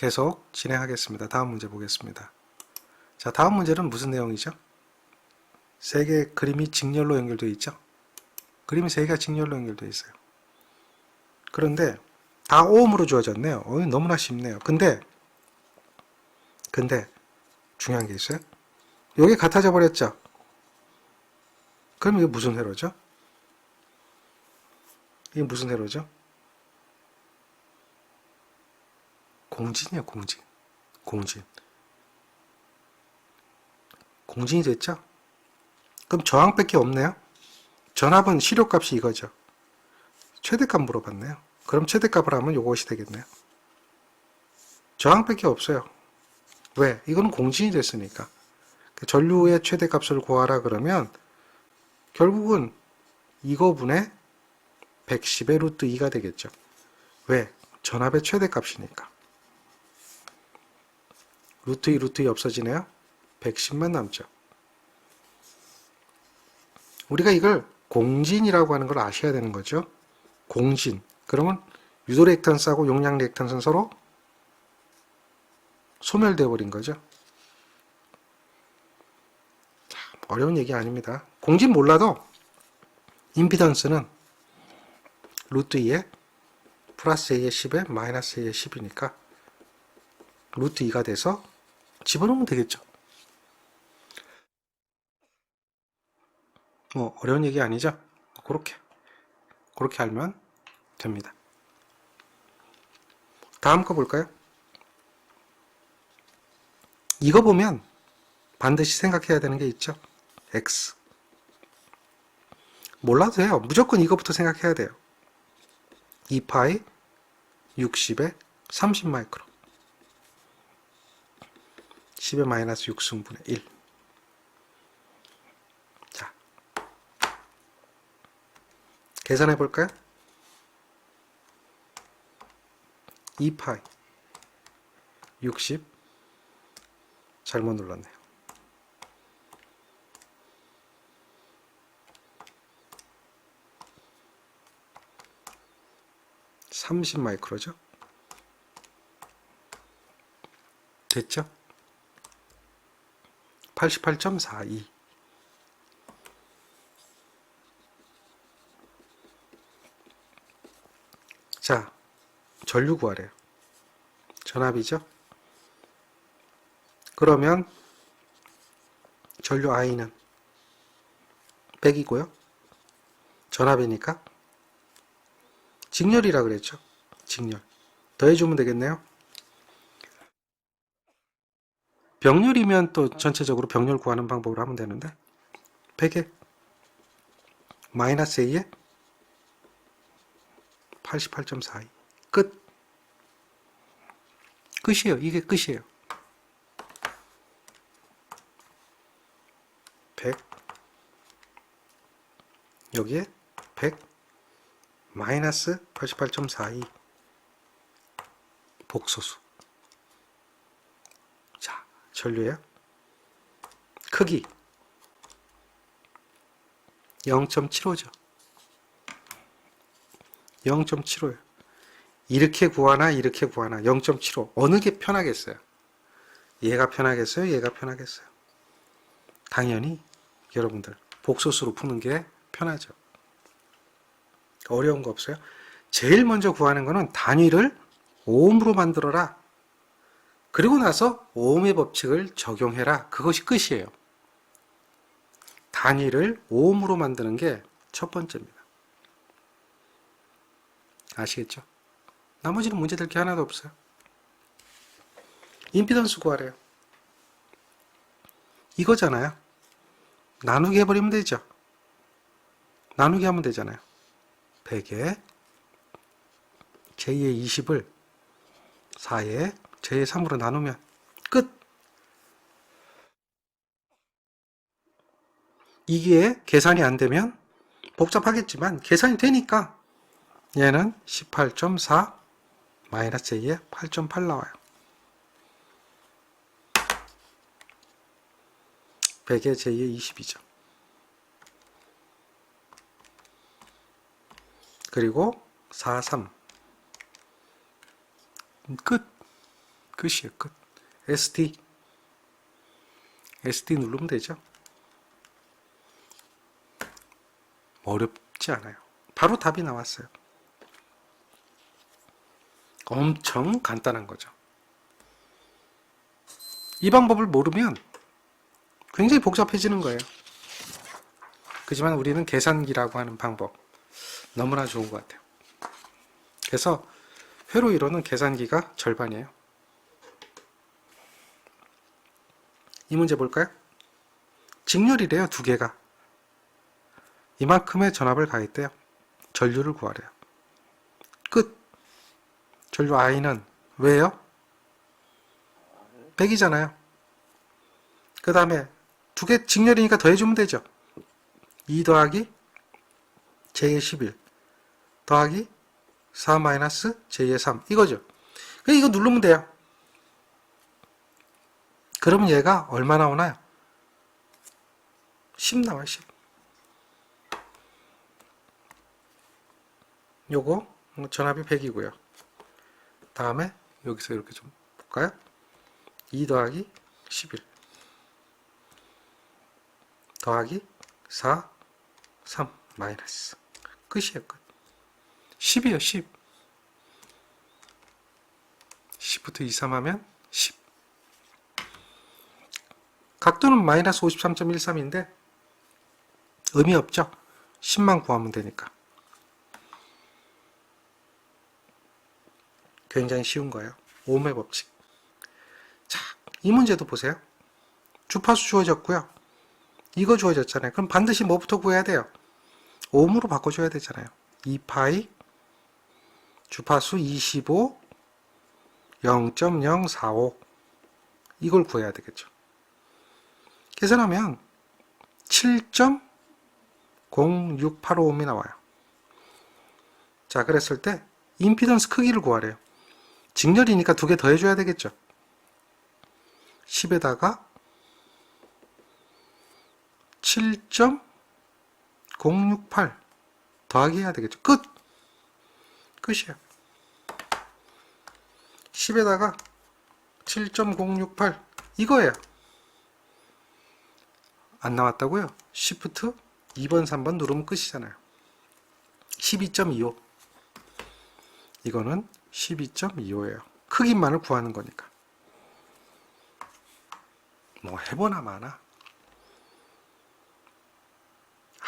계속 진행하겠습니다. 다음 문제 보겠습니다. 자, 다음 문제는 무슨 내용이죠? 세 개의 그림이 직렬로 연결되어 있죠? 그림이 세 개가 직렬로 연결되어 있어요. 그런데 다 오음으로 주어졌네요. 너무나 쉽네요. 근데 중요한 게 있어요. 이게 같아져 버렸죠? 그럼 이게 무슨 회로죠? 이게 무슨 회로죠? 공진이에요, 공진. 공진이 됐죠? 그럼 저항밖에 없네요? 전압은 실효값이 이거죠. 최대값 물어봤네요. 그럼 최대값을 하면 이것이 되겠네요. 저항밖에 없어요. 왜? 이건 공진이 됐으니까. 전류의 최대값을 구하라 그러면 결국은 이거분의 110의 루트 2가 되겠죠. 왜? 전압의 최대값이니까. 루트 2 없어지네요. 110만 남죠. 우리가 이걸 공진이라고 하는 걸 아셔야 되는 거죠. 공진. 그러면 유도 리액탄스하고 용량 리액탄스는 서로 소멸되어 버린 거죠. 어려운 얘기 아닙니다. 공진 몰라도 임피던스는 루트 2에 플러스 A의 10에 마이너스 A의 10이니까 루트 2가 돼서 집어넣으면 되겠죠. 뭐 어려운 얘기 아니죠? 그렇게 알면 됩니다. 다음 거 볼까요? 이거 보면 반드시 생각해야 되는 게 있죠. X. 몰라도 돼요. 무조건 이거부터 생각해야 돼요. 2파이 60에 30 마이크로. 10의 마이너스 6승분의 1. 자, 계산해 볼까요? 2파이 60 잘못 눌렀네요. 30 마이크로죠? 됐죠? 88.42. 자, 전류 구하래요. 전압이죠? 그러면 전류 I는 100이고요. 전압이니까 직렬이라 그랬죠. 직렬. 더해주면 되겠네요. 병렬이면 또 전체적으로 병렬 구하는 방법으로 하면 되는데 100에 마이너스 A에 88.42. 끝. 끝이에요. 이게 끝이에요. 100 여기에 100 마이너스 88.42 복소수. 자, 전류예요. 크기 0.75죠. 0.75예요. 이렇게 구하나 이렇게 구하나 0.75 어느 게 편하겠어요? 얘가 편하겠어요? 얘가 편하겠어요? 당연히 여러분들 복소수로 푸는 게 편하죠. 어려운 거 없어요? 제일 먼저 구하는 거는 단위를 오음으로 만들어라. 그리고 나서 오음의 법칙을 적용해라. 그것이 끝이에요. 단위를 오음으로 만드는 게 첫 번째입니다. 아시겠죠? 나머지는 문제될 게 하나도 없어요. 임피던스 구하래요. 이거잖아요. 나누기 해버리면 되죠. 나누기 하면 되잖아요. 100에 j 의 20을 4에 j 의 3으로 나누면 끝! 이게 계산이 안 되면 복잡하겠지만 계산이 되니까 얘는 18.4 마이너스 j에 8.8 나와요. 100에 j의 20이죠. 그리고 4, 3 끝. 끝이에요. 끝. SD 누르면 되죠. 어렵지 않아요. 바로 답이 나왔어요. 엄청 간단한 거죠. 이 방법을 모르면 굉장히 복잡해지는 거예요. 그지만 우리는 계산기라고 하는 방법 너무나 좋은 것 같아요. 그래서 회로 이론은 계산기가 절반이에요. 이 문제 볼까요? 직렬이래요. 두 개가. 이만큼의 전압을 가했대요. 전류를 구하래요. 끝. 전류 I는 왜요? 100이잖아요. 그 다음에 두 개 직렬이니까 더해주면 되죠. 2 더하기 J의 11 더하기 4 마이너스 J의 3 이거죠. 이거 누르면 돼요. 그러면 얘가 얼마 나오나요? 10 나와요. 10. 요거 전압이 100이고요. 다음에 여기서 이렇게 좀 볼까요? 2 더하기 11 더하기 4 3 마이너스 끝이에요. 끝. 10이에요. 10. 10부터 2, 3 하면 10. 각도는 마이너스 53.13인데 의미 없죠. 10만 구하면 되니까. 굉장히 쉬운 거예요. 오음의 법칙. 자, 이 문제도 보세요. 주파수 주어졌고요. 이거 주어졌잖아요. 그럼 반드시 뭐부터 구해야 돼요? 오음으로 바꿔줘야 되잖아요. 2파이 주파수 25 0.045 이걸 구해야 되겠죠. 계산하면 7.0685ohm이 나와요. 자, 그랬을 때 임피던스 크기를 구하래요. 직렬이니까 두 개 더해줘야 되겠죠. 10에다가 7.068 더하기 해야 되겠죠. 끝! 끝이야. 10에다가 7.068 이거예요. 안 나왔다고요? Shift 2번, 3번 누르면 끝이잖아요. 12.25 이거는 12.25예요. 크기만을 구하는 거니까. 뭐 해보나 마나.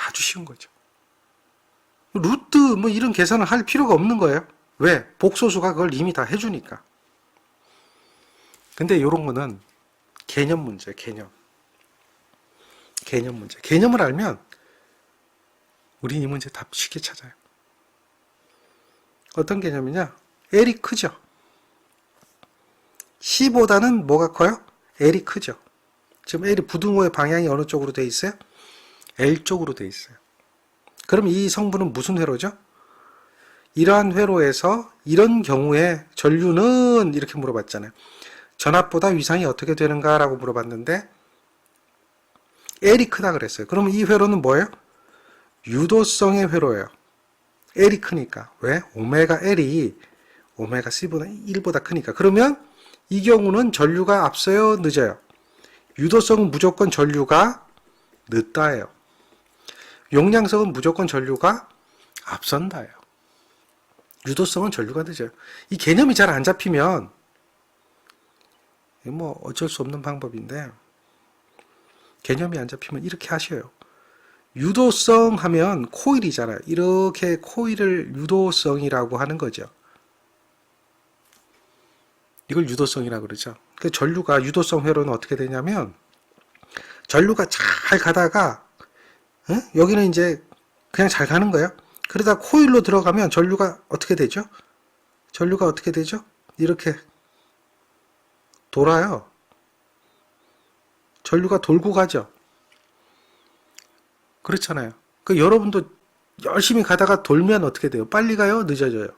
아주 쉬운 거죠. 루트 뭐 이런 계산을 할 필요가 없는 거예요. 왜? 복소수가 그걸 이미 다 해주니까. 근데 이런 거는 개념 문제예요. 개념 문제. 개념을 알면 우린 이 문제 답 쉽게 찾아요. 어떤 개념이냐? L이 크죠. C보다는 뭐가 커요? L이 크죠. 지금 L이 부등호의 방향이 어느 쪽으로 돼 있어요? L 쪽으로 돼 있어요. 그럼 이 성분은 무슨 회로죠? 이러한 회로에서 이런 경우에 전류는 이렇게 물어봤잖아요. 전압보다 위상이 어떻게 되는가 라고 물어봤는데 L이 크다 그랬어요. 그러면 이 회로는 뭐예요? 유도성의 회로예요. L이 크니까. 왜? 오메가 L이 오메가 C보다 1보다 크니까. 그러면 이 경우는 전류가 앞서요? 늦어요? 유도성은 무조건 전류가 늦다예요. 용량성은 무조건 전류가 앞선다예요. 유도성은 전류가 늦어요. 이 개념이 잘 안 잡히면 뭐 어쩔 수 없는 방법인데 개념이 안 잡히면 이렇게 하셔요. 유도성 하면 코일이잖아요. 이렇게 코일을 유도성이라고 하는 거죠. 이걸 유도성이라고 그러죠. 그 전류가 유도성 회로는 어떻게 되냐면 전류가 잘 가다가 여기는 이제 그냥 잘 가는 거예요. 그러다 코일로 들어가면 전류가 어떻게 되죠? 전류가 어떻게 되죠? 이렇게 돌아요. 전류가 돌고 가죠. 그렇잖아요. 그 여러분도 열심히 가다가 돌면 어떻게 돼요? 빨리 가요? 늦어져요?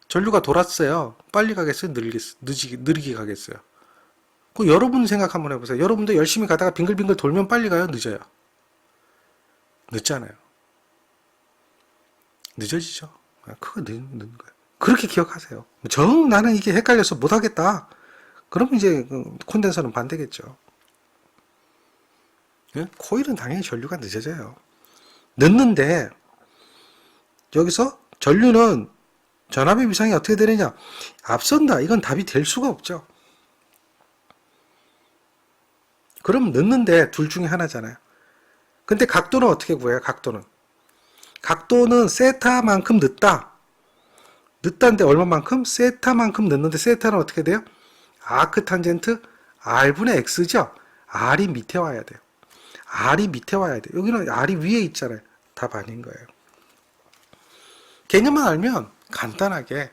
전류가 돌았어요. 빨리 가겠어요? 느리게 가겠어요? 그 여러분 생각 한번 해보세요. 여러분도 열심히 가다가 빙글빙글 돌면 빨리 가요? 늦어요? 늦잖아요. 늦어지죠. 그거 늦는 거예요. 그렇게 기억하세요. 정 나는 이게 헷갈려서 못하겠다. 그러면 이제 콘덴서는 반대겠죠. 예? 코일은 당연히 전류가 늦어져요. 늦는데 여기서 전류는 전압의 위상이 어떻게 되느냐? 앞선다. 이건 답이 될 수가 없죠. 그럼 늦는데 둘 중에 하나잖아요. 근데 각도는 어떻게 구해요? 각도는 세타만큼 늦다. 늦다는데 얼마만큼? 세타만큼 늦는데 세타는 어떻게 돼요? 아크 탄젠트 R분의 X죠? R이 밑에 와야 돼요. R이 밑에 와야 돼요. 여기는 R이 위에 있잖아요. 답 아닌 거예요. 개념만 알면 간단하게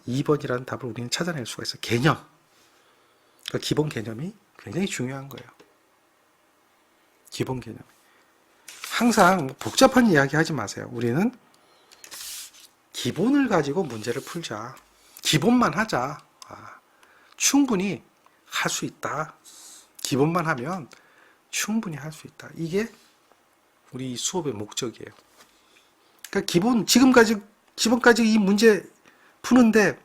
2번이라는 답을 우리는 찾아낼 수가 있어요. 개념. 그 기본 개념이 굉장히 중요한 거예요. 기본 개념. 항상 복잡한 이야기 하지 마세요. 우리는 기본을 가지고 문제를 풀자. 기본만 하자. 충분히 할 수 있다. 기본만 하면 충분히 할 수 있다. 이게 우리 수업의 목적이에요. 그러니까 기본까지 이 문제 푸는데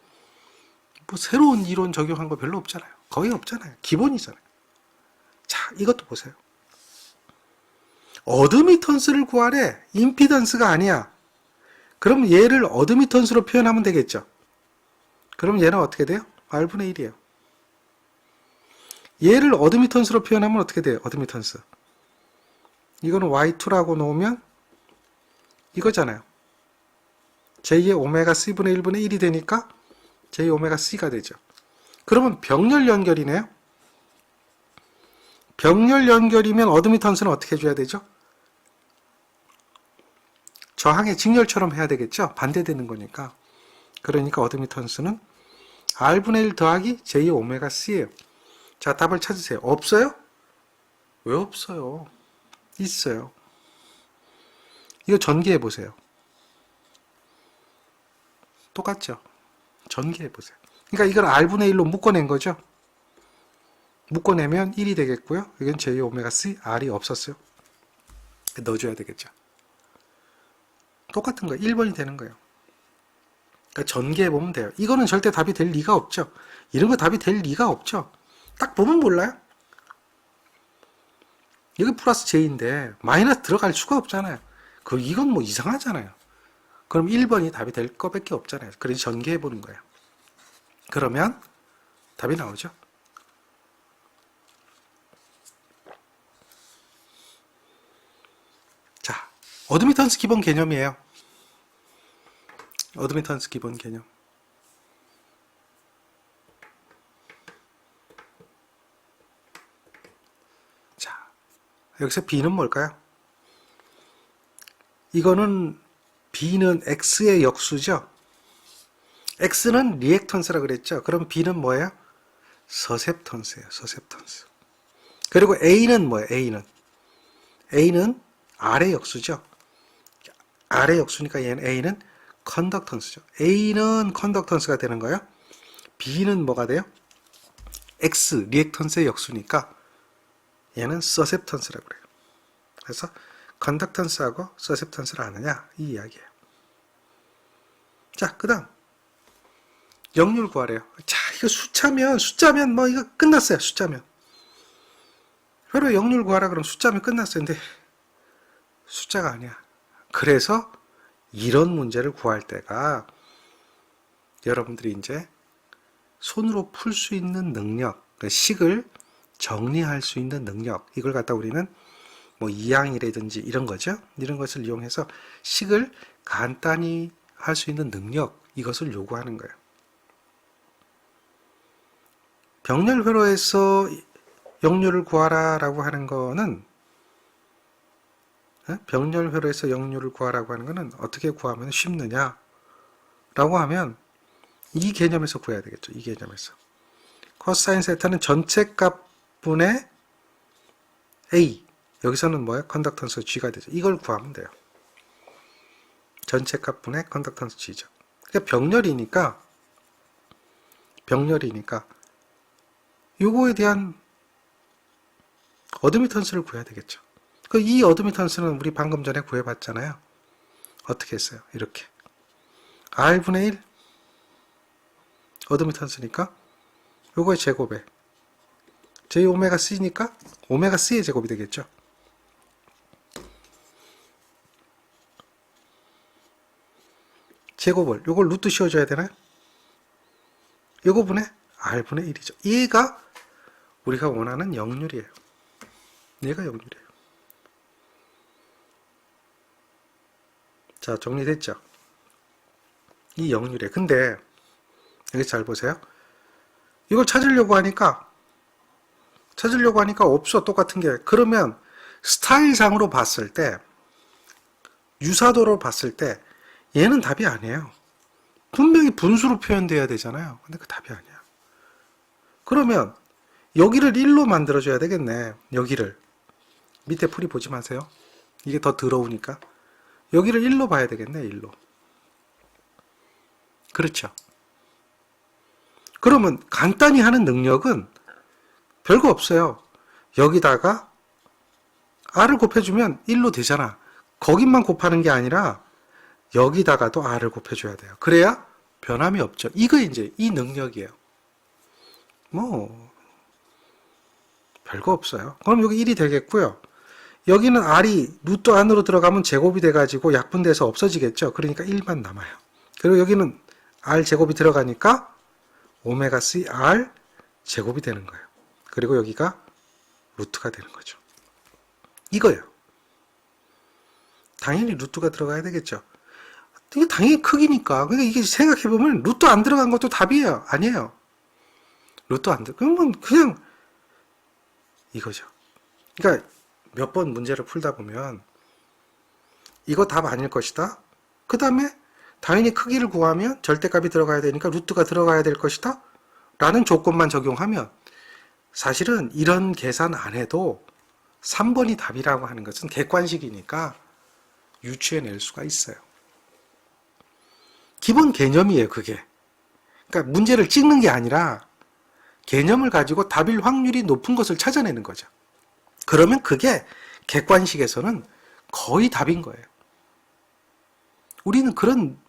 뭐 새로운 이론 적용한 거 별로 없잖아요. 거의 없잖아요. 기본이잖아요. 자, 이것도 보세요. 어드미턴스를 구하래. 임피던스가 아니야. 그럼 얘를 어드미턴스로 표현하면 되겠죠. 그럼 얘는 어떻게 돼요? R분의 1이에요. 얘를 어드미턴스로 표현하면 어떻게 돼요? 어드미턴스. 이거는 Y2라고 놓으면 이거잖아요. J의 오메가 C분의 1분의 1이 되니까 J 오메가 C가 되죠. 그러면 병렬 연결이네요. 병렬 연결이면 어드미턴스는 어떻게 해줘야 되죠? 저항의 직렬처럼 해야 되겠죠? 반대되는 거니까. 그러니까 어드미턴스는 R분의 1 더하기 J 오메가 C예요. 자, 답을 찾으세요. 없어요? 왜 없어요? 있어요. 이거 전개해 보세요. 똑같죠? 전개해 보세요. 그러니까 이걸 R분의 1로 묶어낸 거죠? 묶어내면 1이 되겠고요. 이건 J 오메가 C, R이 없었어요. 넣어줘야 되겠죠. 똑같은 거예요. 1번이 되는 거예요. 그러니까 전개해보면 돼요. 이거는 절대 답이 될 리가 없죠. 이런 거 답이 될 리가 없죠. 딱 보면 몰라요. 이거 플러스 J인데 마이너스 들어갈 수가 없잖아요. 이건 뭐 이상하잖아요. 그럼 1번이 답이 될 거밖에 없잖아요. 그래서 전개해보는 거예요. 그러면 답이 나오죠. 자, 어드미턴스 기본 개념이에요. 어드미턴스 기본 개념. 자, 여기서 B는 뭘까요? 이거는 B는 X의 역수죠. X는 리액턴스라 그랬죠. 그럼 B는 뭐예요? 서셉턴스예요. 서셉턴스. 그리고 A는 뭐예요? A는 R의 역수죠. R의 역수니까 얘는 A는 컨덕턴스죠. A는 컨덕턴스가 되는 거예요. B는 뭐가 돼요? X, 리액턴스의 역수니까 얘는 서셉턴스라고 그래요. 그래서 컨덕턴스하고 서셉턴스를 아느냐 이 이야기예요. 자, 그 다음 역률 구하래요. 자, 이거 숫자면 뭐 이거 끝났어요. 숫자면 회로 역률 구하라 그러면 숫자면 끝났어요. 근데 숫자가 아니야. 그래서 이런 문제를 구할 때가 여러분들이 이제 손으로 풀 수 있는 능력, 식을 정리할 수 있는 능력, 이걸 갖다 우리는 뭐 이항이라든지 이런 거죠. 이런 것을 이용해서 식을 간단히 할 수 있는 능력, 이것을 요구하는 거예요. 병렬 회로에서 역률을 구하라 라고 하는 거는 병렬 회로에서 역률을 구하라고 하는 거는 어떻게 구하면 쉽느냐 라고 하면 이 개념에서 구해야 되겠죠. 이 개념에서 코사인 세타는 전체 값분의 A, 여기서는 뭐예요? 컨덕턴스 G가 되죠. 이걸 구하면 돼요. 전체 값분의 컨덕턴스 G죠. 그러니까 병렬이니까 요거에 대한 어드미턴스를 구해야 되겠죠. 이 어드미턴스는 우리 방금 전에 구해봤잖아요. 어떻게 했어요? 이렇게 R분의 1 어드미턴스니까 요거의 제곱에 J 오메가 C니까 오메가 C의 제곱이 되겠죠. 제곱을 요걸 루트 씌워줘야 되나요? 요거 분의 R분의 1이죠. 얘가 우리가 원하는 역률이에요. 얘가 역률이에요. 자, 정리됐죠? 이 역률에. 근데 여기 잘 보세요. 이걸 찾으려고 하니까 없어. 똑같은 게. 그러면 스타일상으로 봤을 때, 유사도로 봤을 때 얘는 답이 아니에요. 분명히 분수로 표현돼야 되잖아요. 근데 그 답이 아니야. 그러면 여기를 1로 만들어줘야 되겠네. 여기를. 밑에 풀이 보지 마세요. 이게 더 더러우니까. 여기를 1로 봐야 되겠네. 1로. 그렇죠. 그러면 간단히 하는 능력은 별거 없어요. 여기다가 R을 곱해주면 1로 되잖아. 거기만 곱하는 게 아니라 여기다가도 R을 곱해줘야 돼요. 그래야 변함이 없죠. 이거 이제 이 능력이에요. 뭐 별거 없어요. 그럼 여기 1이 되겠고요. 여기는 R이 루트 안으로 들어가면 제곱이 돼가지고 약분돼서 없어지겠죠. 그러니까 1만 남아요. 그리고 여기는 R 제곱이 들어가니까 오메가 C R 제곱이 되는 거예요. 그리고 여기가 루트가 되는 거죠. 이거예요. 당연히 루트가 들어가야 되겠죠. 이게 당연히 크기니까. 그러니까 이게 생각해보면 루트 안 들어간 것도 답이에요. 아니에요. 루트 안 들어. 그러면 그냥 이거죠. 그러니까 몇 번 문제를 풀다 보면 이거 답 아닐 것이다. 그 다음에 당연히 크기를 구하면 절대값이 들어가야 되니까 루트가 들어가야 될 것이다. 라는 조건만 적용하면 사실은 이런 계산 안 해도 3번이 답이라고 하는 것은 객관식이니까 유추해낼 수가 있어요. 기본 개념이에요, 그게. 그러니까 문제를 찍는 게 아니라 개념을 가지고 답일 확률이 높은 것을 찾아내는 거죠. 그러면 그게 객관식에서는 거의 답인 거예요. 우리는 그런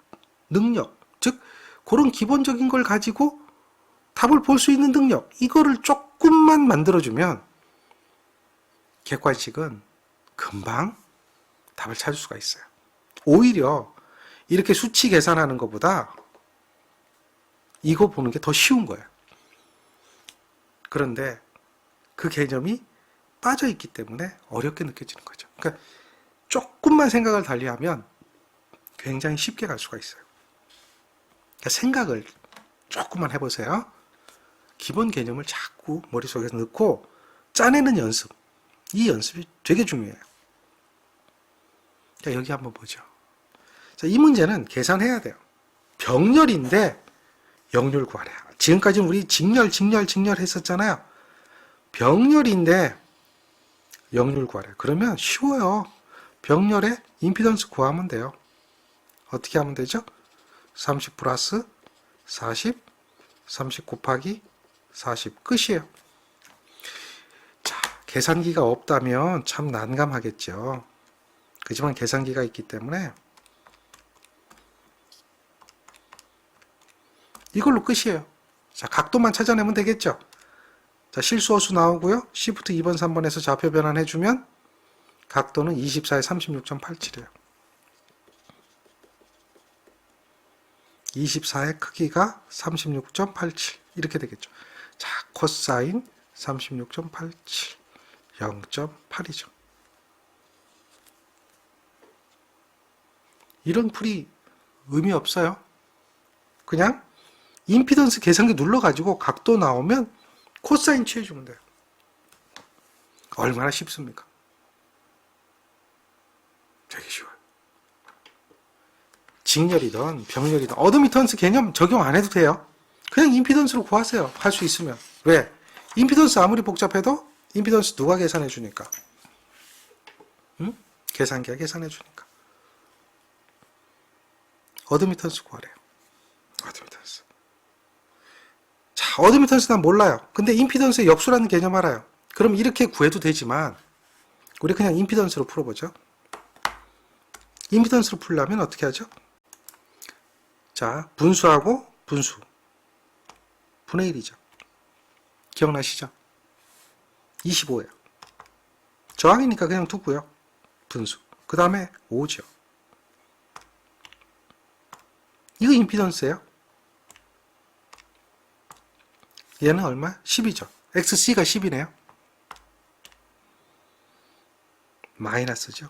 능력, 즉 그런 기본적인 걸 가지고 답을 볼 수 있는 능력, 이거를 조금만 만들어주면 객관식은 금방 답을 찾을 수가 있어요. 오히려 이렇게 수치 계산하는 것보다 이거 보는 게 더 쉬운 거예요. 그런데 그 개념이 빠져있기 때문에 어렵게 느껴지는 거죠. 그러니까 조금만 생각을 달리하면 굉장히 쉽게 갈 수가 있어요. 그러니까 생각을 조금만 해보세요. 기본 개념을 자꾸 머릿속에 넣고 짜내는 연습. 이 연습이 되게 중요해요. 자, 여기 한번 보죠. 자, 이 문제는 계산해야 돼요. 병렬인데 역률 구하래. 지금까지는 우리 직렬 했었잖아요. 병렬인데 역률 구하래. 그러면 쉬워요. 병렬의 임피던스 구하면 돼요. 어떻게 하면 되죠? 30 플러스 40, 30 곱하기 40 끝이에요. 자, 계산기가 없다면 참 난감하겠죠. 그렇지만 계산기가 있기 때문에 이걸로 끝이에요. 자, 각도만 찾아내면 되겠죠. 자, 실수어수 나오고요. Shift 2번, 3번에서 좌표 변환해주면 각도는 24에 36.87이에요. 24의 크기가 36.87 이렇게 되겠죠. 자, 코사인 36.87 0.8이죠. 이런 풀이 의미 없어요. 그냥 임피던스 계산기 눌러가지고 각도 나오면 코사인 취해주면 돼요. 얼마나 쉽습니까? 되게 쉬워요. 직렬이든 병렬이든 어드미턴스 개념 적용 안 해도 돼요. 그냥 임피던스로 구하세요. 할 수 있으면. 왜? 임피던스 아무리 복잡해도 임피던스 누가 계산해 주니까? 응? 계산기가 계산해 주니까. 어드미턴스 구하래요. 어드미턴스. 자, 어드미턴스 난 몰라요. 근데 임피던스의 역수라는 개념 알아요. 그럼 이렇게 구해도 되지만 우리 그냥 임피던스로 풀어보죠. 임피던스로 풀려면 어떻게 하죠? 자, 분수하고 분수. 분의 1이죠. 기억나시죠? 25예요. 저항이니까 그냥 두고요. 분수. 그 다음에 5죠. 이거 임피던스예요. 얘는 얼마? 10이죠. XC가 10이네요. 마이너스죠.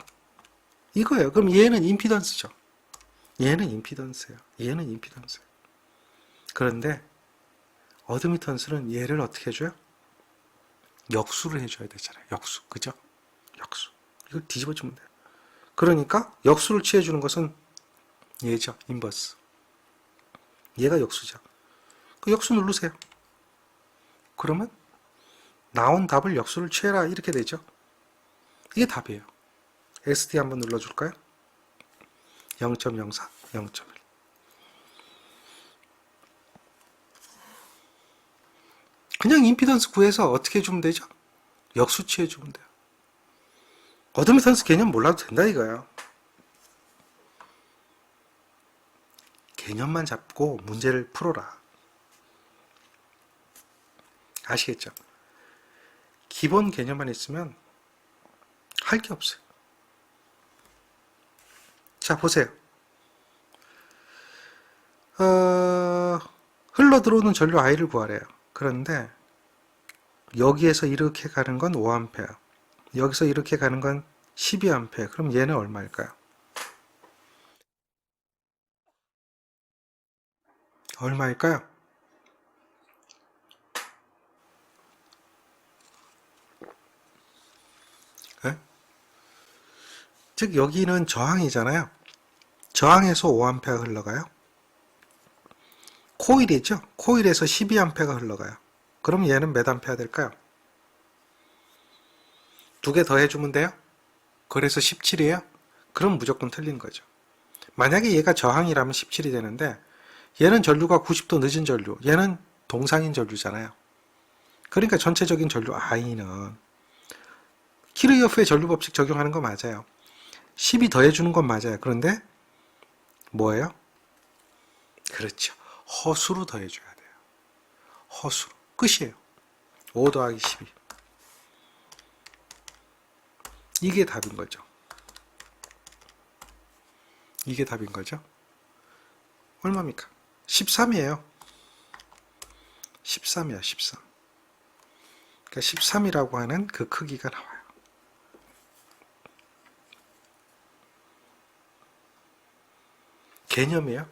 이거예요. 그럼 얘는 임피던스죠. 얘는 임피던스예요. 얘는 임피던스예요. 그런데 어드미턴스는 얘를 어떻게 해줘요? 역수를 해줘야 되잖아요. 역수. 그죠? 역수. 이걸 뒤집어주면 돼요. 그러니까 역수를 취해주는 것은 얘죠. 인버스. 얘가 역수죠. 그 역수 누르세요. 그러면 나온 답을 역수를 취해라 이렇게 되죠. 이게 답이에요. ST 한번 눌러줄까요? 0.04, 0.1. 그냥 임피던스 구해서 어떻게 해주면 되죠? 역수 취해주면 돼요. 어드미턴스 개념 몰라도 된다 이거예요. 개념만 잡고 문제를 풀어라. 아시겠죠? 기본 개념만 있으면 할 게 없어요. 자, 보세요. 흘러들어오는 전류 I를 구하래요. 그런데 여기에서 이렇게 가는 건 5A, 여기서 이렇게 가는 건 12A. 그럼 얘는 얼마일까요? 얼마일까요? 네? 즉 여기는 저항이잖아요. 저항에서 5A가 흘러가요. 코일이죠. 코일에서 12A가 흘러가요. 그럼 얘는 몇 암페어 될까요? 두 개 더 해주면 돼요? 그래서 17이에요? 그럼 무조건 틀린 거죠. 만약에 얘가 저항이라면 17이 되는데 얘는 전류가 90도 늦은 전류, 얘는 동상인 전류잖아요. 그러니까 전체적인 전류 I는 키르요프의 전류 법칙 적용하는 거 맞아요. 10이 더해주는 건 맞아요. 그런데 뭐예요? 그렇죠. 허수로 더해줘야 돼요. 허수로. 끝이에요. 5 더하기 12. 이게 답인 거죠. 이게 답인 거죠. 얼마입니까? 13이에요. 13이야, 13. 그러니까 13이라고 하는 그 크기가 나와요. 개념이에요.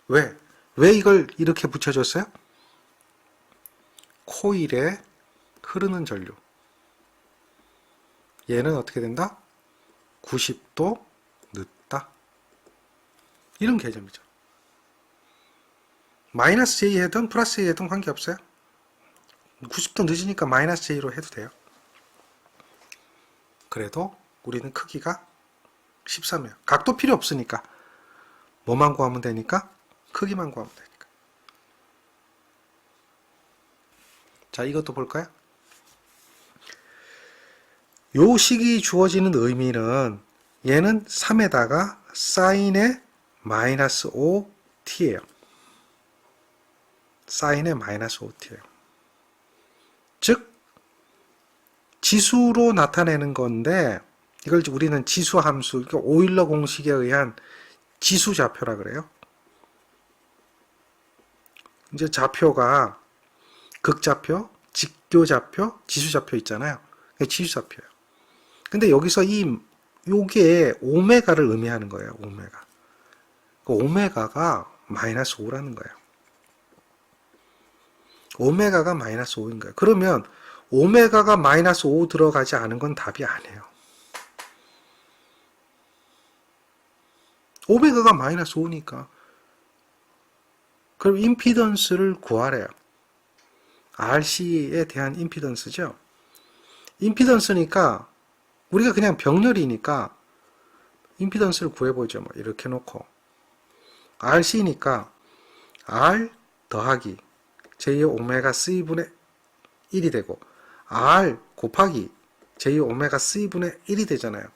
왜? 왜 이걸 이렇게 붙여줬어요? 코일에 흐르는 전류. 얘는 어떻게 된다? 90도 늦다. 이런 개념이죠. 마이너스 J 해든 플러스 J 해든 관계없어요. 90도 늦으니까 마이너스 J로 해도 돼요. 그래도 우리는 크기가 13이에요. 각도 필요 없으니까. 뭐만 구하면 되니까? 크기만 구하면 되니까. 자, 이것도 볼까요? 요 식이 주어지는 의미는 얘는 3에다가 사인의 마이너스 5t예요. 사인의 마이너스 5t예요. 즉 지수로 나타내는 건데 이걸 우리는 지수 함수, 그러니까 오일러 공식에 의한 지수 좌표라 그래요. 이제 좌표가 극좌표, 직교좌표, 지수좌표 있잖아요. 지수좌표예요. 근데 여기서 요게 오메가를 의미하는 거예요. 오메가. 그 오메가가 마이너스 5라는 거예요. 오메가가 마이너스 5인 거예요. 그러면 오메가가 마이너스 5 들어가지 않은 건 답이 아니에요. 오메가가 마이너스 5니까. 그럼 임피던스를 구하래요. RC에 대한 임피던스죠. 임피던스니까 우리가 그냥 병렬이니까 임피던스를 구해보죠. 뭐 이렇게 놓고 RC니까 R 더하기 J 오메가 C분의 1이 되고 R 곱하기 J 오메가 C분의 1이 되잖아요.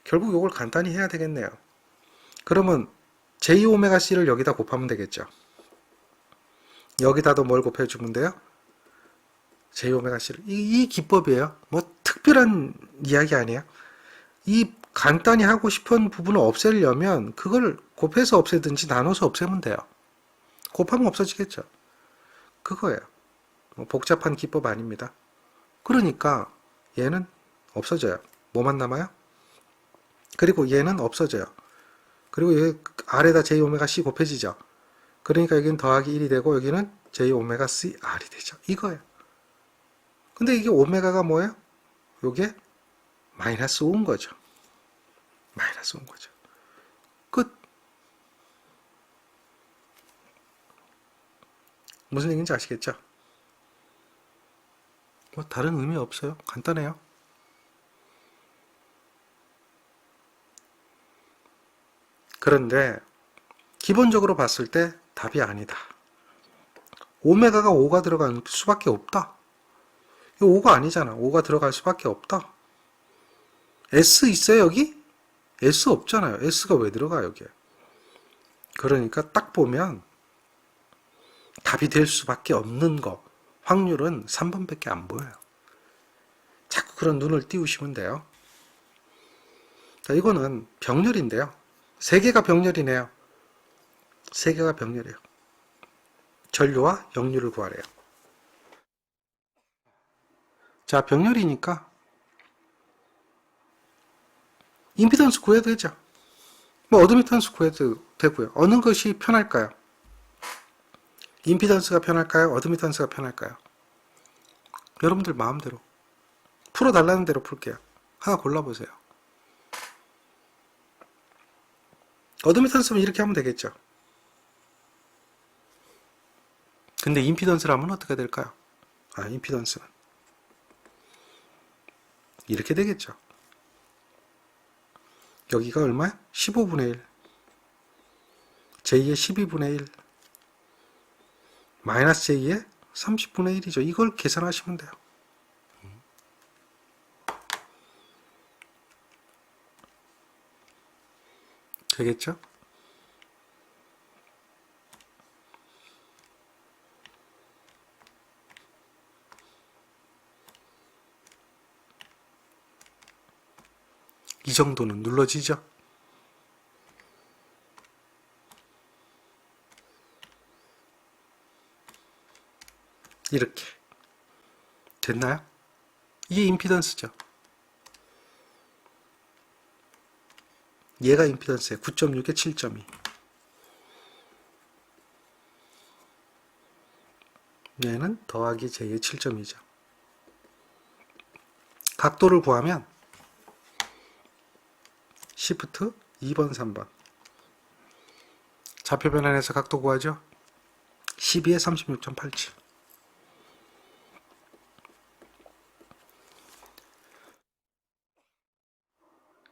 결국 이걸 간단히 해야 되겠네요. 그러면 JωC를 여기다 곱하면 되겠죠. 여기다도 뭘 곱해주면 돼요? JωC를. 이 기법이에요. 뭐 특별한 이야기 아니에요. 이 간단히 하고 싶은 부분을 없애려면 그걸 곱해서 없애든지 나눠서 없애면 돼요. 곱하면 없어지겠죠. 그거예요. 뭐 복잡한 기법 아닙니다. 그러니까 얘는 없어져요. 뭐만 남아요? 그리고 얘는 없어져요. 그리고 여기 R에다 JωC 곱해지죠. 그러니까 여기는 더하기 1이 되고 여기는 JωCR이 되죠. 이거예요. 근데 이게 오메가가 뭐예요? 요게 마이너스 5인 거죠. 마이너스 5인 거죠. 끝. 무슨 얘기인지 아시겠죠? 뭐 다른 의미 없어요. 간단해요. 그런데 기본적으로 봤을 때 답이 아니다. 오메가가 5가 들어갈 수밖에 없다. 이거 5가 아니잖아. 5가 들어갈 수밖에 없다. S 있어요 여기? S 없잖아요. S가 왜 들어가 여기에? 그러니까 딱 보면 답이 될 수밖에 없는 거 확률은 3번밖에 안 보여요. 자꾸 그런 눈을 띄우시면 돼요. 자, 이거는 병렬인데요. 3개가 병렬이네요. 3개가 병렬이에요. 전류와 역류를 구하래요. 자, 병렬이니까 임피던스 구해도 되죠. 뭐 어드미턴스 구해도 되고요. 어느 것이 편할까요? 임피던스가 편할까요? 어드미턴스가 편할까요? 여러분들 마음대로 풀어달라는 대로 풀게요. 하나 골라보세요. 어드미턴스면 이렇게 하면 되겠죠. 근데 임피던스라면 어떻게 될까요? 임피던스는 이렇게 되겠죠. 여기가 얼마야? 15분의 1 J의 12분의 1 마이너스 J의 30분의 1이죠. 이걸 계산하시면 돼요. 되겠죠? 이 정도는 눌러지죠? 이렇게 됐나요? 이게 임피던스죠. 얘가 임피던스예요. 9.6에 7.2. 얘는 더하기 J의 7.2죠. 각도를 구하면 Shift 2번, 3번. 좌표 변환해서 각도 구하죠. 12에 36.87.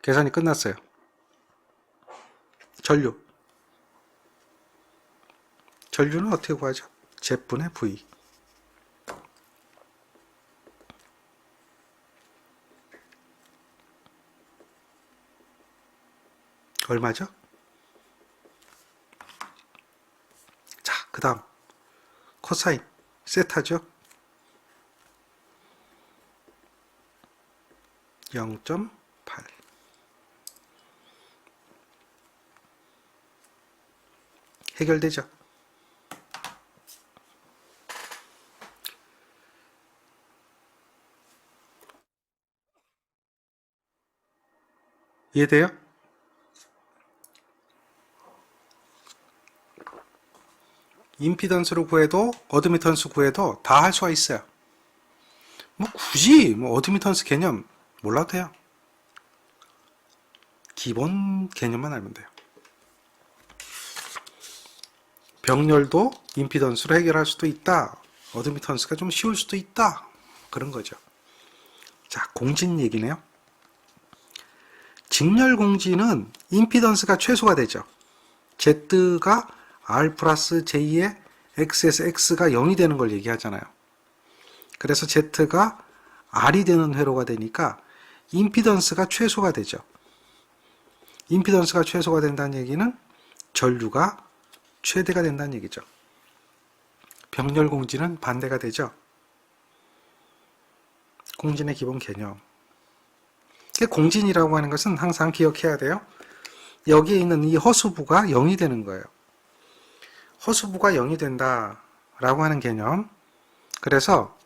계산이 끝났어요. 전류. 전류는 어떻게 구하죠? Z분의 V. 얼마죠? 자, 그 다음 코사인 세타죠. 0.8. 해결되죠. 이해돼요? 임피던스로 구해도 어드미턴스 구해도 다 할 수가 있어요. 뭐 굳이 뭐 어드미턴스 개념 몰라도 돼요. 기본 개념만 알면 돼요. 병렬도 임피던스로 해결할 수도 있다. 어드미턴스가 좀 쉬울 수도 있다. 그런 거죠. 자, 공진 얘기네요. 직렬 공진은 임피던스가 최소가 되죠. Z가 R 플러스 J의 X에서 X가 0이 되는 걸 얘기하잖아요. 그래서 Z가 R이 되는 회로가 되니까 임피던스가 최소가 되죠. 임피던스가 최소가 된다는 얘기는 전류가 최대가 된다는 얘기죠. 병렬 공진은 반대가 되죠. 공진의 기본 개념. 공진이라고 하는 것은 항상 기억해야 돼요. 여기에 있는 이 허수부가 0이 되는 거예요. 허수부가 0이 된다 라고 하는 개념. 그래서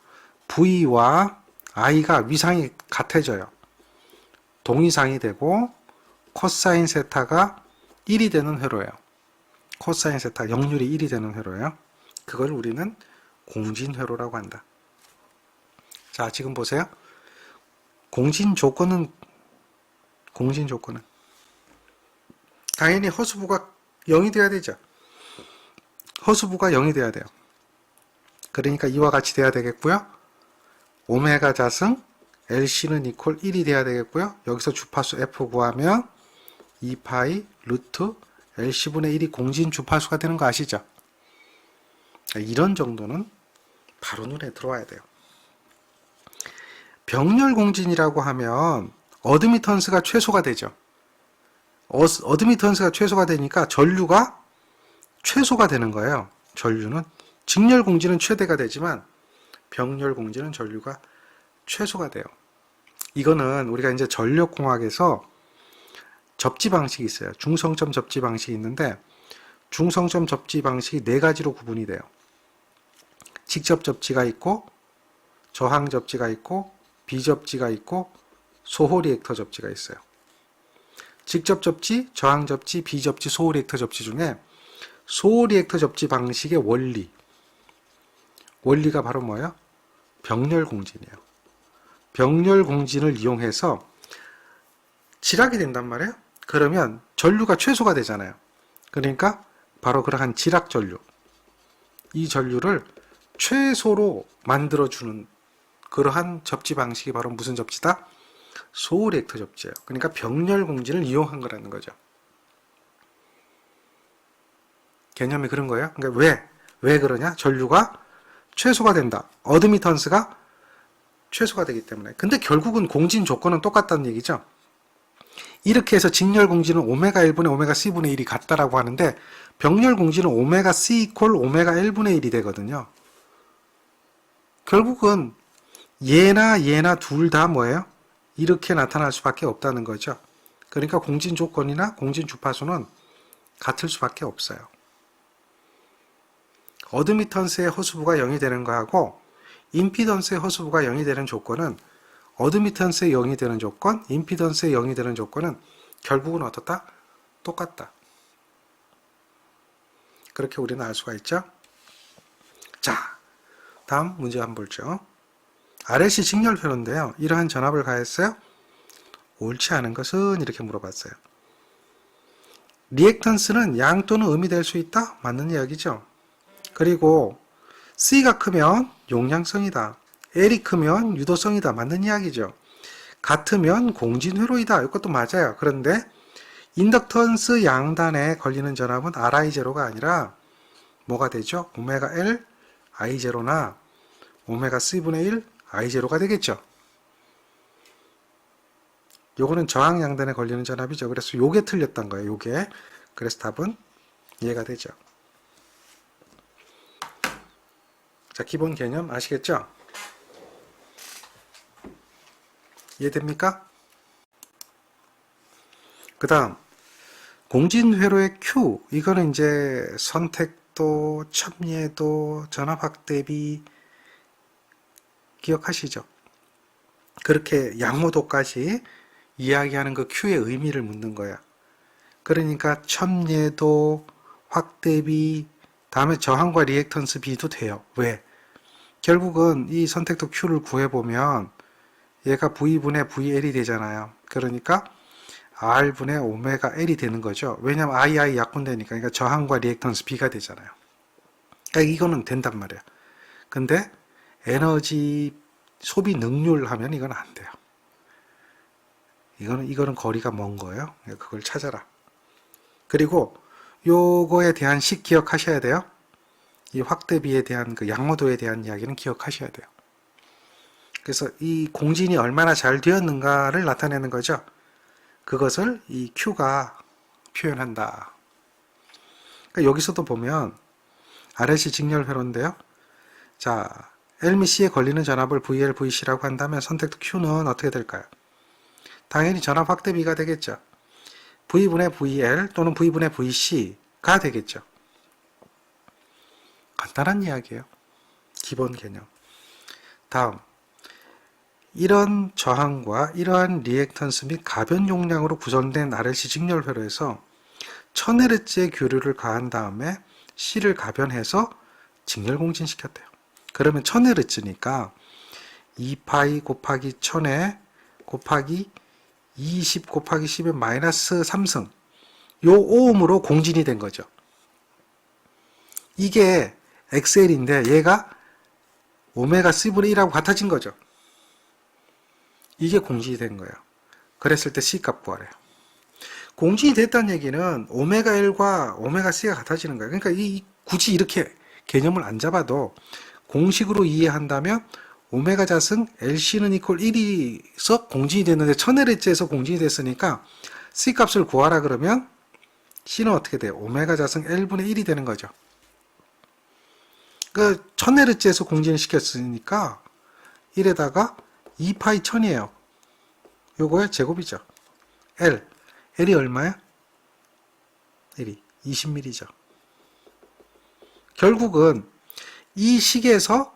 V와 I가 위상이 같아져요. 동위상이 되고 코사인 세타가 1이 되는 회로예요. 코사인 세타 역률이 1이 되는 회로예요. 그걸 우리는 공진회로라고 한다. 자, 지금 보세요. 공진 조건은 당연히 허수부가 0이 돼야 되죠. 허수부가 0이 돼야 돼요. 그러니까 이와 같이 돼야 되겠고요. 오메가 자승 LC는 이퀄 1이 돼야 되겠고요. 여기서 주파수 F 구하면 2파이 루트 LC분의 1이 공진 주파수가 되는 거 아시죠? 이런 정도는 바로 눈에 들어와야 돼요. 병렬 공진이라고 하면 어드미턴스가 최소가 되죠. 어드미턴스가 최소가 되니까 전류가 최소가 되는 거예요. 전류는 직렬 공진은 최대가 되지만 병렬 공진은 전류가 최소가 돼요. 이거는 우리가 이제 전력공학에서 접지 방식이 있어요. 중성점 접지 방식이 있는데 중성점 접지 방식이 4가지로 구분이 돼요. 직접 접지가 있고 저항 접지가 있고 비접지가 있고 소호 리액터 접지가 있어요. 직접 접지, 저항 접지, 비접지, 소호 리액터 접지 중에 소호 리액터 접지 방식의 원리가 바로 뭐예요? 병렬 공진이에요. 병렬 공진을 이용해서 지락이 된단 말이에요. 그러면 전류가 최소가 되잖아요. 그러니까 바로 그러한 지락 전류, 이 전류를 최소로 만들어주는 그러한 접지 방식이 바로 무슨 접지다? 소호 리액터 접지예요. 그러니까 병렬 공진을 이용한 거라는 거죠. 개념이 그런 거예요. 그러니까 왜 그러냐? 전류가 최소가 된다. 어드미턴스가 최소가 되기 때문에. 근데 결국은 공진 조건은 똑같다는 얘기죠. 이렇게 해서 직렬 공진은 오메가 1분의 오메가 C분의 1이 같다라고 하는데 병렬 공진은 오메가 C 이퀄 오메가 1분의 1이 되거든요. 결국은 얘나 둘 다 뭐예요? 이렇게 나타날 수밖에 없다는 거죠. 그러니까 공진 조건이나 공진 주파수는 같을 수밖에 없어요. 어드미턴스의 허수부가 0이 되는 거하고 임피던스의 허수부가 0이 되는 조건은 어드미턴스의 0이 되는 조건, 임피던스의 0이 되는 조건은 결국은 어떻다? 똑같다. 그렇게 우리는 알 수가 있죠. 자, 다음 문제 한번 보죠. RLC 직렬회로인데요. 이러한 전압을 가했어요. 옳지 않은 것은 이렇게 물어봤어요. 리액턴스는 양 또는 음이 될 수 있다? 맞는 이야기죠. 그리고 C가 크면 용량성이다. L이 크면 유도성이다. 맞는 이야기죠. 같으면 공진회로이다. 이것도 맞아요. 그런데 인덕턴스 양단에 걸리는 전압은 RI0가 아니라 뭐가 되죠? 오메가 L I0나 오메가 C분의 1 I0가 되겠죠. 요거는 저항 양단에 걸리는 전압이죠. 그래서 요게 틀렸던 거예요. 요게. 그래서 답은 이해가 되죠. 자, 기본 개념 아시겠죠? 이해됩니까? 그 다음 공진회로의 Q, 이거는 이제 선택도, 첨예도, 전압 확대비 기억하시죠? 그렇게 양호도까지 이야기하는 그 Q의 의미를 묻는 거야. 그러니까 첨예도, 확대비, 다음에 저항과 리액턴스 비도 돼요. 왜? 결국은 이 선택도 Q를 구해보면 얘가 V분의 VL이 되잖아요. 그러니까 R분의 오메가 L이 되는 거죠. 왜냐면 II 약분되니까. 그러니까 저항과 리액턴스 B가 되잖아요. 그러니까 이거는 된단 말이에요. 근데 에너지 소비 능률 하면 이건 안 돼요. 이거는 거리가 먼 거예요. 그걸 찾아라. 그리고 요거에 대한 식 기억하셔야 돼요. 이 확대비에 대한 그 양호도에 대한 이야기는 기억하셔야 돼요. 그래서 이 공진이 얼마나 잘 되었는가를 나타내는 거죠. 그것을 이 Q가 표현한다. 그러니까 여기서도 보면 RLC 직렬회로인데요. 자, L 및 C에 걸리는 전압을 VL, VC라고 한다면 선택도 Q는 어떻게 될까요? 당연히 전압 확대비가 되겠죠. V분의 VL 또는 V분의 VC가 되겠죠. 간단한 이야기예요. 기본 개념. 다음, 이런 저항과 이러한 리액턴스 및 가변 용량으로 구성된 RLC 직렬회로에서 1000Hz의 교류를 가한 다음에 C를 가변해서 직렬공진시켰대요. 그러면 1000Hz니까 2파이 곱하기 1000에 곱하기 20 곱하기 10의 마이너스 3승 요 오음으로 공진이 된 거죠. 이게 XL인데 얘가 오메가 C분의 1하고 같아진 거죠. 이게 공진이 된 거예요. 그랬을 때 C값 구하래요. 공진이 됐다는 얘기는 오메가 L과 오메가 C가 같아지는 거예요. 그러니까 굳이 이렇게 개념을 안 잡아도 공식으로 이해한다면 오메가 자승 LC는 이퀄 1이서 공진이 됐는데 1000Hz에서 공진이 됐으니까 C 값을 구하라 그러면 C는 어떻게 돼요? 오메가 자승 L분의 1이 되는 거죠. 그 1000Hz에서 공진을 시켰으니까 1에다가 2파이 1000이에요. 요거의 제곱이죠. L이 얼마야? 1이 20mm죠. 결국은 이 식에서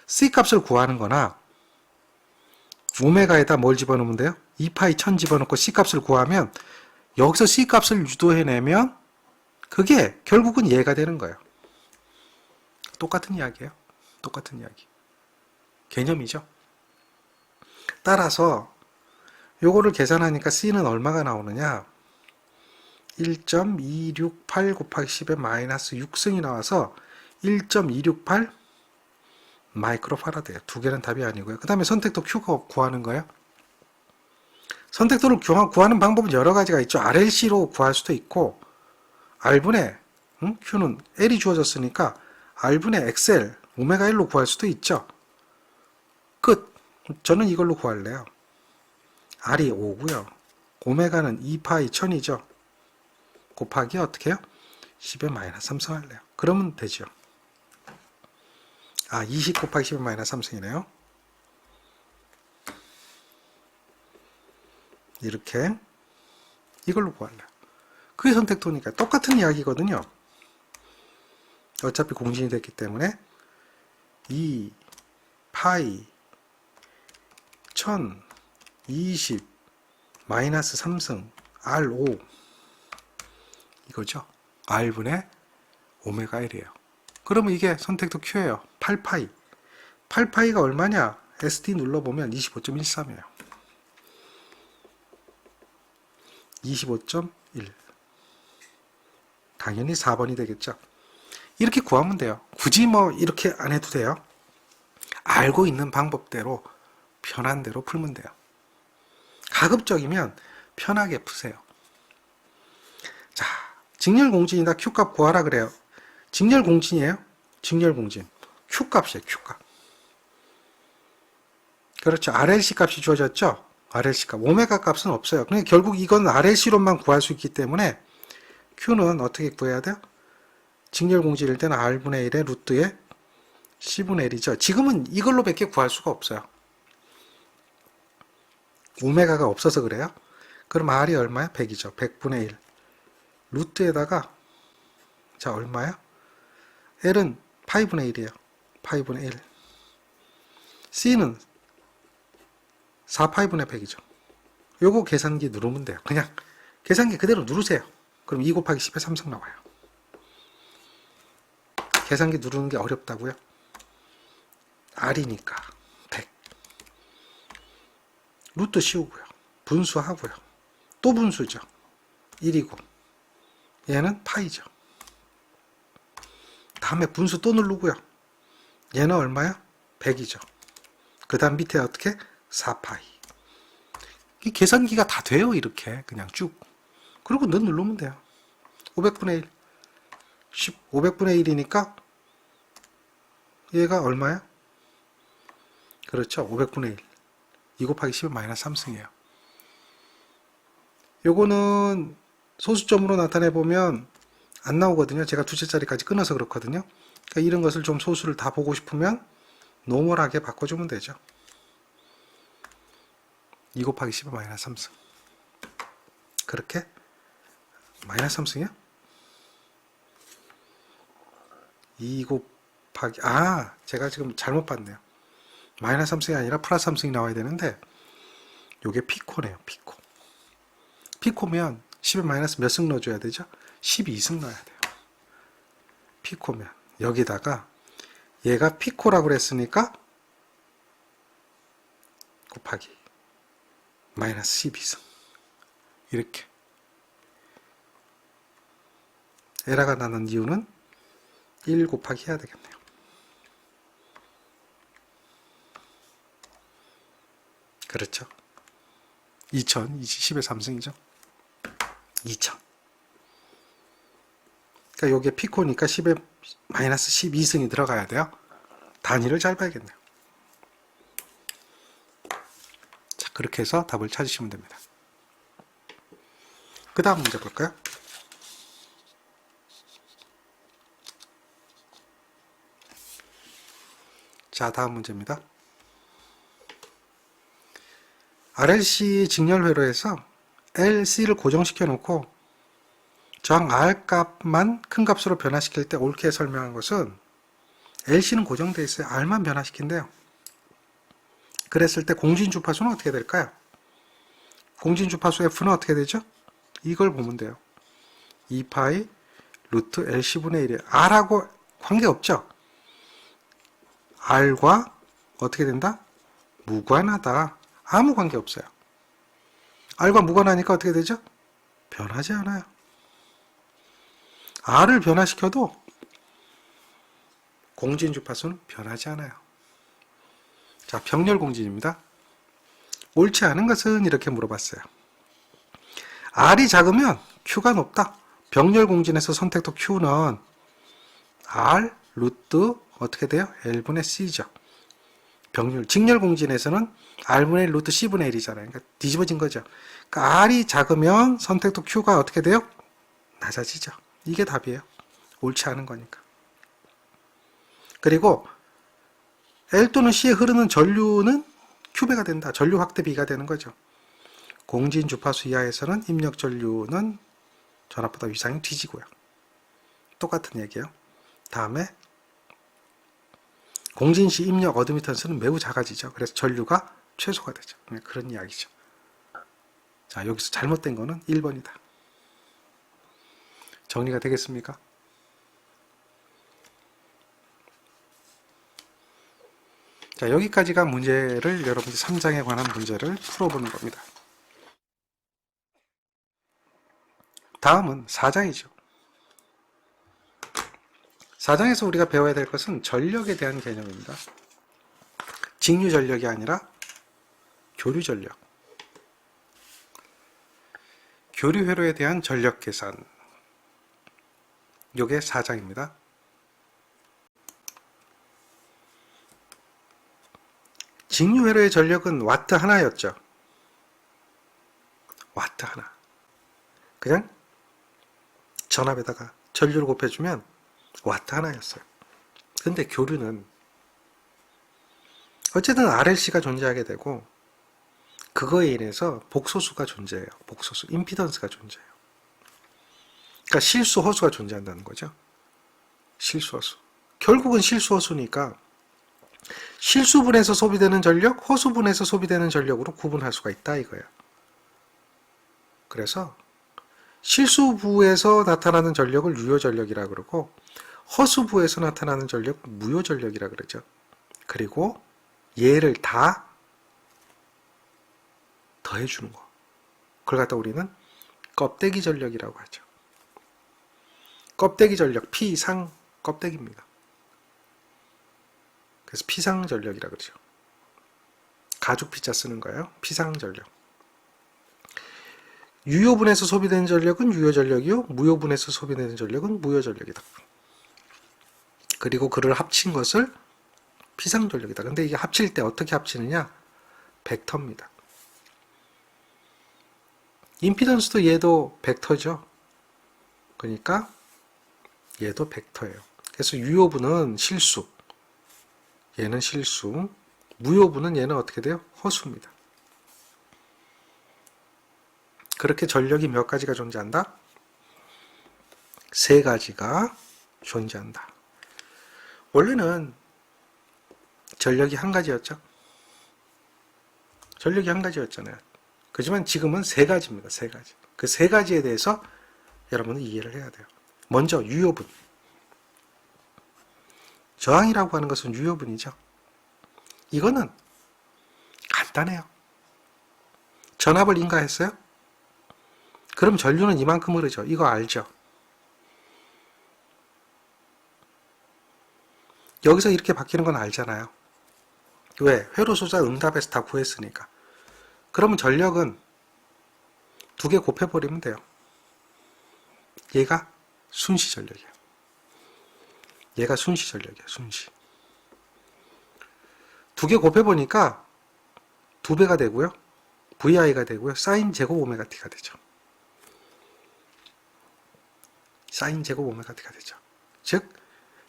C 값을 구하는 거나 오메가에다 뭘 집어넣으면 돼요? 2파이 1000 집어넣고 C 값을 구하면 여기서 C 값을 유도해내면 그게 결국은 얘가 되는 거예요. 똑같은 이야기예요. 똑같은 이야기. 개념이죠. 따라서 요거를 계산하니까 C는 얼마가 나오느냐? 1.268 곱하기 10의 마이너스 6승이 나와서 1.268 마이크로파라드예요. 두 개는 답이 아니고요. 그 다음에 선택도 Q가 구하는 거예요. 선택도를 구하는 방법은 여러 가지가 있죠. RLC로 구할 수도 있고 R분의 Q는 L이 주어졌으니까 R분의 XL 오메가 1로 구할 수도 있죠. 끝. 저는 이걸로 구할래요. R이 5고요. 오메가는 2파이 1000이죠. 곱하기 어떻게 해요? 10의 마이너스 3승 할래요. 그러면 되죠. 20 곱하기 10의 마이너스 3승이네요. 이렇게 이걸로 구할래요. 그게 선택도니까 똑같은 이야기거든요. 어차피 공진이 됐기 때문에 2 파이 1000 20 마이너스 3승 R5 이거죠. R분의 오메가 1이에요. 그러면 이게 선택도 Q예요. 8파이. 8파이가 얼마냐? SD 눌러보면 25.13이에요. 25.1. 당연히 4번이 되겠죠. 이렇게 구하면 돼요. 굳이 뭐 이렇게 안 해도 돼요. 알고 있는 방법대로 편한 대로 풀면 돼요. 가급적이면 편하게 푸세요. 자, 직렬공진이다. Q값 구하라 그래요. 직렬공진이에요. 직렬공진. Q값이에요. Q값. 그렇죠. RLC 값이 주어졌죠. RLC 값. 오메가 값은 없어요. 그러니까 결국 이건 RLC로만 구할 수 있기 때문에 Q는 어떻게 구해야 돼요? 직렬공진일 때는 R분의 1의 루트에 C분의 1이죠. 지금은 이걸로 밖에 구할 수가 없어요. 오메가가 없어서 그래요. 그럼 R이 얼마야? 100이죠. 100분의 1. 루트에다가 자 얼마야? L은 파이분의 1이에요. 파이분의 1. C는 4파이분의 100이죠. 요거 계산기 누르면 돼요. 그냥 계산기 그대로 누르세요. 그럼 2 곱하기 10에 3승 나와요. 계산기 누르는 게 어렵다고요? R이니까 100. 루트 씌우고요. 분수하고요. 또 분수죠. 1이고 얘는 파이죠. 다음에 분수 또 누르고요. 얘는 얼마야? 100이죠. 그 다음 밑에 어떻게? 4파이. 이 계산기가 다 돼요. 이렇게 그냥 쭉. 그리고 너 누르면 돼요. 500분의 1. 500분의 1이니까 얘가 얼마야? 그렇죠. 500분의 1. 2 곱하기 10은 마이너스 3승이에요. 요거는 소수점으로 나타내 보면 안 나오거든요. 제가 두째 자리까지 끊어서 그렇거든요. 그러니까 이런 것을 좀 소수를 다 보고 싶으면 노멀하게 바꿔주면 되죠. 2 곱하기 10의 마이너스 3승. 그렇게 마이너스 3승이요? 2 곱하기 제가 지금 잘못 봤네요. 마이너스 3승이 아니라 플러스 3승이 나와야 되는데 요게 피코네요. 피코면 10에 마이너스 몇 승 넣어줘야 되죠? 12승 넣어야 돼요. 피코면 여기다가 얘가 피코라고 그랬으니까 곱하기 마이너스 12승 이렇게 에러가 나는 이유는 1 곱하기 해야 되겠네요. 그렇죠. 2000, 10의 3승이죠. 2000. 그러니까 요게 피코니까 10에 마이너스 12승이 들어가야 돼요. 단위를 잘 봐야겠네요. 자, 그렇게 해서 답을 찾으시면 됩니다. 그 다음 문제 볼까요? 자, 다음 문제입니다. RLC 직렬회로에서 LC를 고정시켜 놓고 저항 R 값만 큰 값으로 변화시킬 때 옳게 설명한 것은 LC는 고정되어 있어요. R만 변화시킨대요. 그랬을 때 공진주파수는 어떻게 될까요? 공진주파수 F는 어떻게 되죠? 이걸 보면 돼요. 2파이 루트 LC분의 1이에요. R하고 관계없죠? R과 어떻게 된다? 무관하다. 아무 관계 없어요. R과 무관하니까 어떻게 되죠? 변하지 않아요. R을 변화시켜도 공진주파수는 변하지 않아요. 자, 병렬공진입니다. 옳지 않은 것은 이렇게 물어봤어요. R이 작으면 Q가 높다. 병렬공진에서 선택도 Q는 R 루트 어떻게 돼요? L분의 C죠. 직렬공진에서는 R분의 루트 C분의 1이잖아요. 그러니까 뒤집어진 거죠. 그러니까 R이 작으면 선택도 Q가 어떻게 돼요? 낮아지죠. 이게 답이에요. 옳지 않은 거니까. 그리고 L 또는 C에 흐르는 전류는 Q배가 된다. 전류 확대 B가 되는 거죠. 공진 주파수 이하에서는 입력 전류는 전압보다 위상이 뒤지고요. 똑같은 얘기예요. 다음에 공진시 입력 어드미턴스는 매우 작아지죠. 그래서 전류가 최소가 되죠. 그런 이야기죠. 자, 여기서 잘못된 거는 1번이다. 정리가 되겠습니까? 자, 여기까지가 문제를 여러분들 3장에 관한 문제를 풀어보는 겁니다. 다음은 4장이죠. 4장에서 우리가 배워야 될 것은 전력에 대한 개념입니다. 직류 전력이 아니라 교류 전력. 교류 회로에 대한 전력 계산. 요게 4장입니다. 직류 회로의 전력은 와트 하나였죠. 와트 하나. 그냥 전압에다가 전류를 곱해주면 와트 하나였어요. 근데 교류는 어쨌든 RLC가 존재하게 되고 그거에 인해서 복소수가 존재해요. 복소수, 임피던스가 존재해요. 그러니까 실수 허수가 존재한다는 거죠. 실수 허수. 결국은 실수 허수니까 실수분에서 소비되는 전력, 허수분에서 소비되는 전력으로 구분할 수가 있다 이거예요. 그래서 실수부에서 나타나는 전력을 유효전력이라 그러고 허수부에서 나타나는 전력 무효전력이라 그러죠. 그리고 얘를 다 더해주는 거. 그걸 갖다 우리는 껍데기 전력이라고 하죠. 껍데기 전력, 피상 껍데기입니다. 그래서 피상 전력이라 그러죠. 가죽 피자 쓰는 거예요. 피상 전력. 유효분에서 소비되는 전력은 유효전력이요. 무효분에서 소비되는 전력은 무효전력이다. 그리고 그를 합친 것을 피상전력이다. 근데 이게 합칠 때 어떻게 합치느냐? 벡터입니다. 임피던스도 얘도 벡터죠. 그러니까 얘도 벡터예요. 그래서 유효분은 실수, 얘는 실수, 무효분은 얘는 어떻게 돼요? 허수입니다. 그렇게 전력이 몇 가지가 존재한다? 세 가지가 존재한다. 원래는 전력이 한 가지였죠. 전력이 한 가지였잖아요. 그렇지만 지금은 세 가지입니다. 세 가지. 그 세 가지에 대해서 여러분은 이해를 해야 돼요. 먼저 유효분. 저항이라고 하는 것은 유효분이죠. 이거는 간단해요. 전압을 인가했어요? 그럼 전류는 이만큼 흐르죠. 이거 알죠? 여기서 이렇게 바뀌는 건 알잖아요. 왜? 회로소자 응답에서 다 구했으니까. 그러면 전력은 두 개 곱해버리면 돼요. 얘가 순시 전력이에요. 얘가 순시 전력이에요. 순시. 두 개 곱해보니까 2배가 되고요. VI가 되고요. 사인 제곱 오메가 T가 되죠. 사인 제곱 오메가 T가 되죠. 즉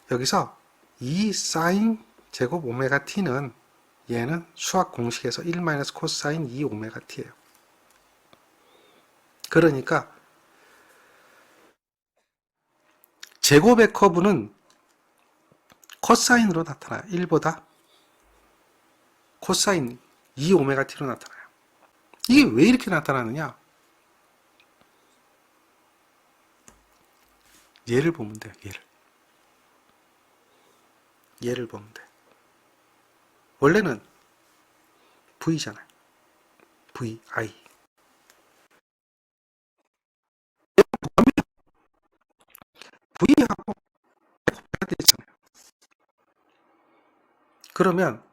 여기서 이 사인 제곱 오메가 T는 얘는 수학 공식에서 1 코사인 2 오메가 T예요. 그러니까 제곱의 커브는 코사인으로 나타나요. 1보다 코사인 2 오메가 T로 나타나요. 이게 왜 이렇게 나타나느냐? 얘를 보면 돼요. 얘를 보면 돼. 원래는 V잖아요. VI. V하고 되잖아요. 그러면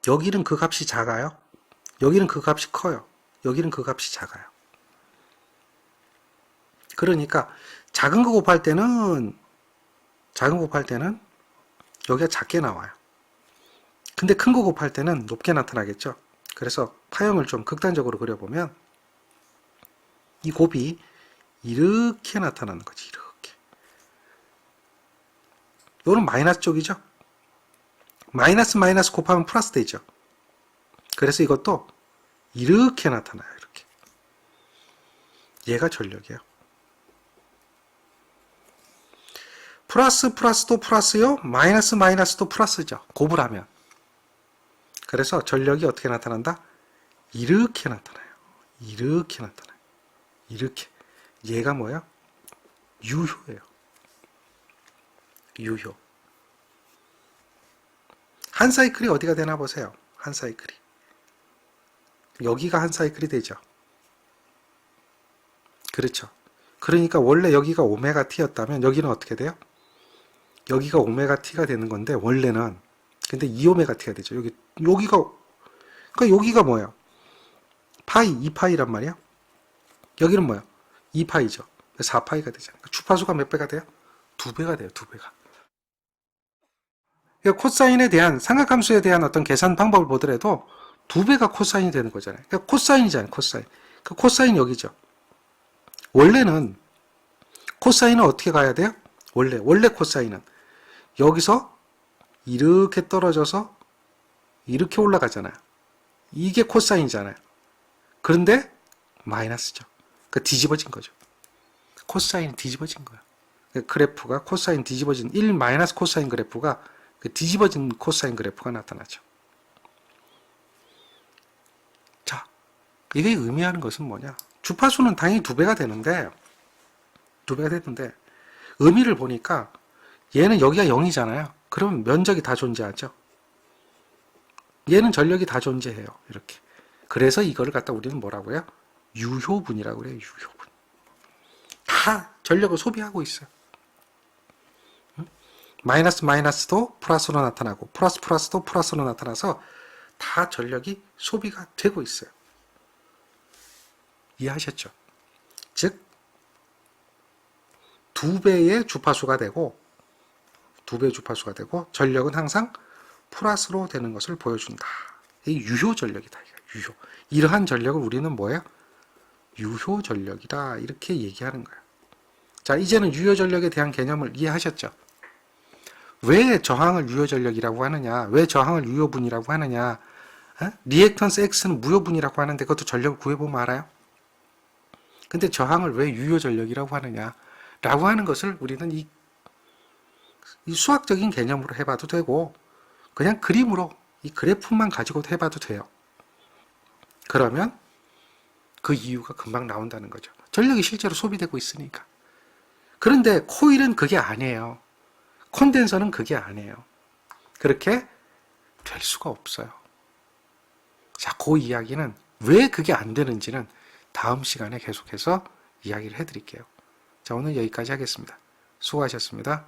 여기는 그 값이 작아요. 여기는 그 값이 커요. 여기는 그 값이 작아요. 그러니까 작은 거 곱할 때는 여기가 작게 나와요. 근데 큰 거 곱할 때는 높게 나타나겠죠. 그래서 파형을 좀 극단적으로 그려보면 이 곱이 이렇게 나타나는 거지. 이렇게. 이거는 마이너스 쪽이죠. 마이너스 곱하면 플러스 되죠. 그래서 이것도 이렇게 나타나요. 이렇게. 얘가 전력이에요. 플러스도 플러스요. 마이너스도 플러스죠. 곱을 하면. 그래서 전력이 어떻게 나타난다? 이렇게 나타나요. 이렇게 나타나요. 이렇게. 얘가 뭐야? 유효예요. 유효. 한 사이클이 어디가 되나 보세요. 한 사이클이. 여기가 한 사이클이 되죠. 그렇죠. 그러니까 원래 여기가 오메가 T였다면 여기는 어떻게 돼요? 여기가 오메가 T가 되는 건데 원래는 근데 2오메가 T가 되죠. 여기가 그러니까 여기가 뭐예요? 파이 2파이란 말이야. 여기는 뭐야? 2파이죠. 4파이가 되잖아요. 주파수가 몇 배가 돼요? 2배가 돼요. 2배가. 그러니까 코사인에 대한 삼각함수에 대한 어떤 계산 방법을 보더라도 2배가 코사인이 되는 거잖아요. 그러니까 코사인이잖아요. 코사인. 그 코사인 여기죠. 원래는 코사인은 어떻게 가야 돼요? 원래 코사인은 여기서 이렇게 떨어져서 이렇게 올라가잖아요. 이게 코사인이잖아요. 그런데 마이너스죠. 그러니까 뒤집어진 거죠. 코사인이 뒤집어진 거예요. 그래프가 코사인 뒤집어진 1 마이너스 코사인 그래프가 뒤집어진 코사인 그래프가 나타나죠. 자, 이게 의미하는 것은 뭐냐? 주파수는 당연히 2배가 되는데 의미를 보니까 얘는 여기가 0이잖아요. 그러면 면적이 다 존재하죠. 얘는 전력이 다 존재해요. 이렇게. 그래서 이거를 갖다 우리는 뭐라고 해요? 유효분이라고 그래요. 유효분. 다 전력을 소비하고 있어요. 마이너스도 플러스로 나타나고 플러스도 플러스로 나타나서 다 전력이 소비가 되고 있어요. 이해하셨죠? 즉 2배의 주파수가 되고 전력은 항상 플러스로 되는 것을 보여준다. 이 유효 전력이다. 유효. 이러한 전력을 우리는 뭐예요? 유효 전력이다. 이렇게 얘기하는 거예요. 자, 이제는 유효전력에 대한 개념을 이해하셨죠? 왜 저항을 유효전력이라고 하느냐? 왜 저항을 유효분이라고 하느냐? 리액턴스 X는 무효분이라고 하는데 그것도 전력을 구해보면 알아요? 근데 저항을 왜 유효전력이라고 하느냐? 라고 하는 것을 우리는 이 수학적인 개념으로 해봐도 되고 그냥 그림으로 이 그래프만 가지고도 해봐도 돼요. 그러면 그 이유가 금방 나온다는 거죠. 전력이 실제로 소비되고 있으니까. 그런데 코일은 그게 아니에요. 콘덴서는 그게 아니에요. 그렇게 될 수가 없어요. 자, 그 이야기는 왜 그게 안 되는지는 다음 시간에 계속해서 이야기를 해드릴게요. 자, 오늘 여기까지 하겠습니다. 수고하셨습니다.